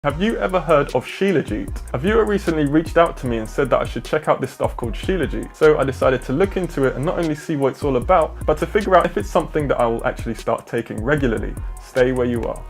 Have you ever heard of Shilajit? A viewer recently reached out to me and said that I should check out this stuff called Shilajit. So I decided to look into it and not only see what it's all about, but to figure out if it's something that I will actually start taking regularly. Stay where you are.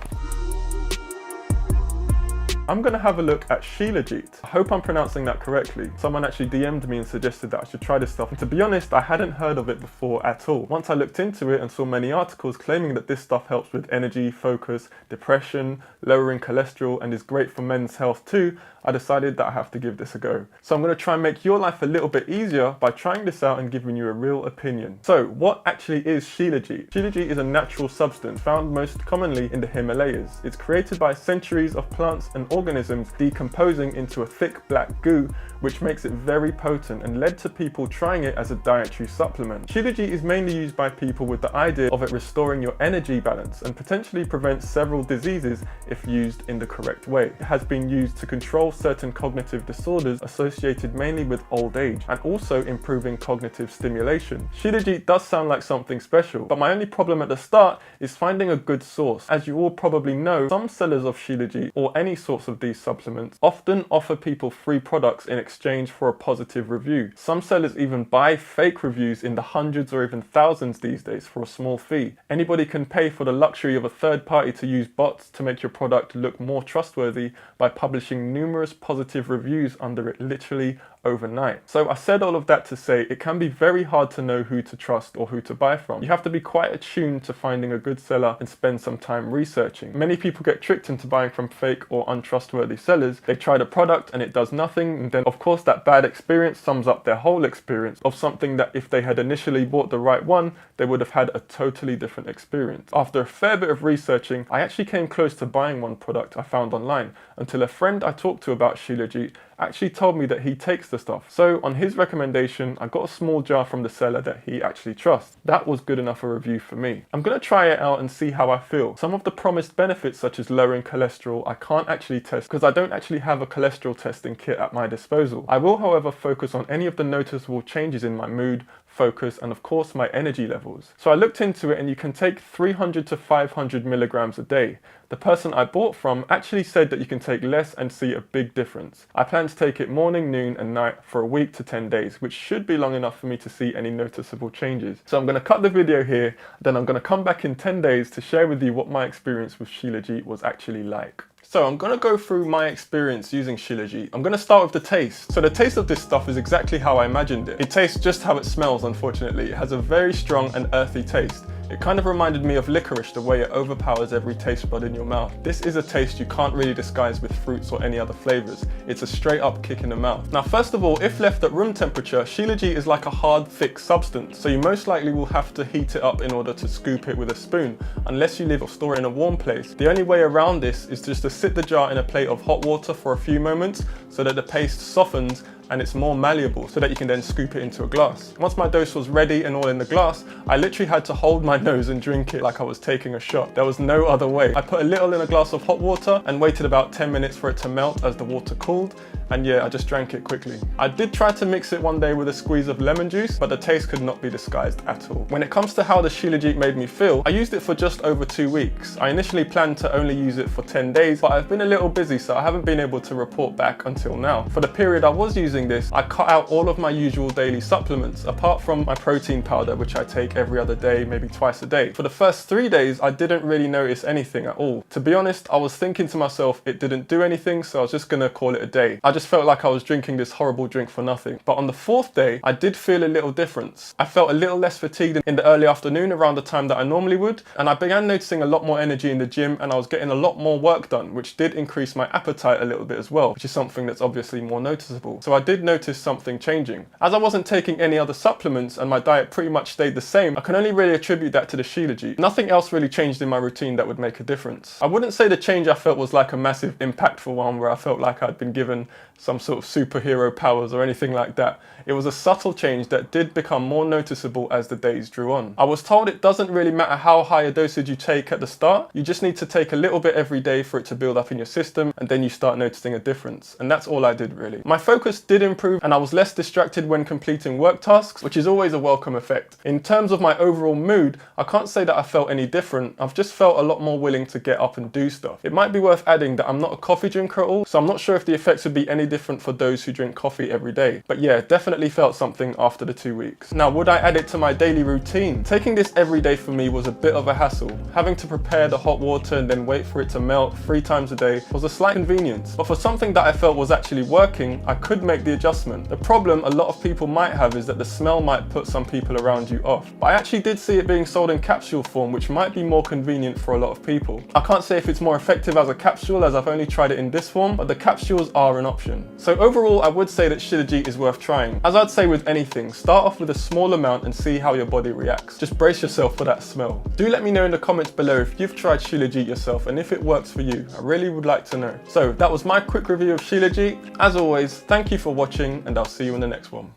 I'm going to have a look at Shilajit. I hope I'm pronouncing that correctly. Someone actually DM'd me and suggested that I should try this stuff. And to be honest, I hadn't heard of it before at all. Once I looked into it and saw many articles claiming that this stuff helps with energy, focus, depression, lowering cholesterol, and is great for men's health too, I decided that I have to give this a go. So I'm going to try and make your life a little bit easier by trying this out and giving you a real opinion. So what actually is Shilajit? Shilajit is a natural substance found most commonly in the Himalayas. It's created by centuries of plants and organisms decomposing into a thick black goo, which makes it very potent and led to people trying it as a dietary supplement. Shilajit is mainly used by people with the idea of it restoring your energy balance and potentially prevents several diseases if used in the correct way. It has been used to control certain cognitive disorders associated mainly with old age and also improving cognitive stimulation. Shilajit does sound like something special, but my only problem at the start is finding a good source. As you all probably know, some sellers of Shilajit or any sorts of these supplements often offer people free products in exchange for a positive review. Some sellers even buy fake reviews in the hundreds or even thousands these days for a small fee. Anybody can pay for the luxury of a third party to use bots to make your product look more trustworthy by publishing numerous positive reviews under it literally overnight. So I said all of that to say it can be very hard to know who to trust or who to buy from. You have to be quite attuned to finding a good seller and spend some time researching. Many people get tricked into buying from fake or untrustworthy sellers. They try the product and it does nothing, and then of course that bad experience sums up their whole experience of something that if they had initially bought the right one, they would have had a totally different experience. After a fair bit of researching, I actually came close to buying one product I found online until a friend I talked to about Shilajit actually told me that he takes the stuff. So on his recommendation, I got a small jar from the seller that he actually trusts. That was good enough a review for me. I'm going to try it out and see how I feel. Some of the promised benefits, such as lowering cholesterol, I can't actually test because I don't actually have a cholesterol testing kit at my disposal. I will, however, focus on any of the noticeable changes in my mood, focus, and of course my energy levels. So I looked into it and you can take 300 to 500 milligrams a day. The person I bought from actually said that you can take less and see a big difference. I plan to take it morning, noon and night for a week to 10 days, which should be long enough for me to see any noticeable changes. So I'm going to cut the video here, then I'm going to come back in 10 days to share with you what my experience with Shilajit was actually like. So I'm going to go through my experience using Shilajit. I'm going to start with the taste. So the taste of this stuff is exactly how I imagined it. It tastes just how it smells, unfortunately. It has a very strong and earthy taste. It kind of reminded me of licorice, the way it overpowers every taste bud in your mouth. This is a taste you can't really disguise with fruits or any other flavors. It's a straight up kick in the mouth. Now, first of all, if left at room temperature, Shilajit is like a hard, thick substance. So you most likely will have to heat it up in order to scoop it with a spoon, unless you live or store in a warm place. The only way around this is just to sit the jar in a plate of hot water for a few moments so that the paste softens and it's more malleable so that you can then scoop it into a glass. Once my dose was ready and all in the glass, I literally had to hold my nose and drink it like I was taking a shot. There was no other way. I put a little in a glass of hot water and waited about 10 minutes for it to melt as the water cooled, and yeah, I just drank it quickly. I did try to mix it one day with a squeeze of lemon juice, but the taste could not be disguised at all. When it comes to how the Shilajit made me feel, I used it for just over 2 weeks. I initially planned to only use it for 10 days, but I've been a little busy, so I haven't been able to report back until now. For the period I was using this, I cut out all of my usual daily supplements, apart from my protein powder, which I take every other day, maybe twice a day. For the first 3 days, I didn't really notice anything at all. To be honest, I was thinking to myself, it didn't do anything, so I was just gonna call it a day. I just felt like I was drinking this horrible drink for nothing. But on the 4th day, I did feel a little difference. I felt a little less fatigued in the early afternoon around the time that I normally would, and I began noticing a lot more energy in the gym, and I was getting a lot more work done, which did increase my appetite a little bit as well, which is something that's obviously more noticeable. So I did notice something changing. As I wasn't taking any other supplements and my diet pretty much stayed the same, I can only really attribute that to the Shilajit. Nothing else really changed in my routine that would make a difference. I wouldn't say the change I felt was like a massive impactful one where I felt like I'd been given some sort of superhero powers or anything like that. It was a subtle change that did become more noticeable as the days drew on. I was told it doesn't really matter how high a dosage you take at the start, you just need to take a little bit every day for it to build up in your system, and then you start noticing a difference. And that's all I did really. My focus did improve and I was less distracted when completing work tasks, which is always a welcome effect. In terms of my overall mood, I can't say that I felt any different. I've just felt a lot more willing to get up and do stuff. It might be worth adding that I'm not a coffee drinker at all, so I'm not sure if the effects would be any different for those who drink coffee every day. But yeah, definitely felt something after the 2 weeks. Now, would I add it to my daily routine? Taking this every day for me was a bit of a hassle. Having to prepare the hot water and then wait for it to melt 3 times a day was a slight inconvenience. But for something that I felt was actually working, I could make the adjustment. The problem a lot of people might have is that the smell might put some people around you off. But I actually did see it being sold in capsule form, which might be more convenient for a lot of people. I can't say if it's more effective as a capsule, as I've only tried it in this form, but the capsules are an option. So overall, I would say that Shilajit is worth trying. As I'd say with anything, start off with a small amount and see how your body reacts. Just brace yourself for that smell. Do let me know in the comments below if you've tried Shilajit yourself and if it works for you. I really would like to know. So that was my quick review of Shilajit. As always, thank you for watching and I'll see you in the next one.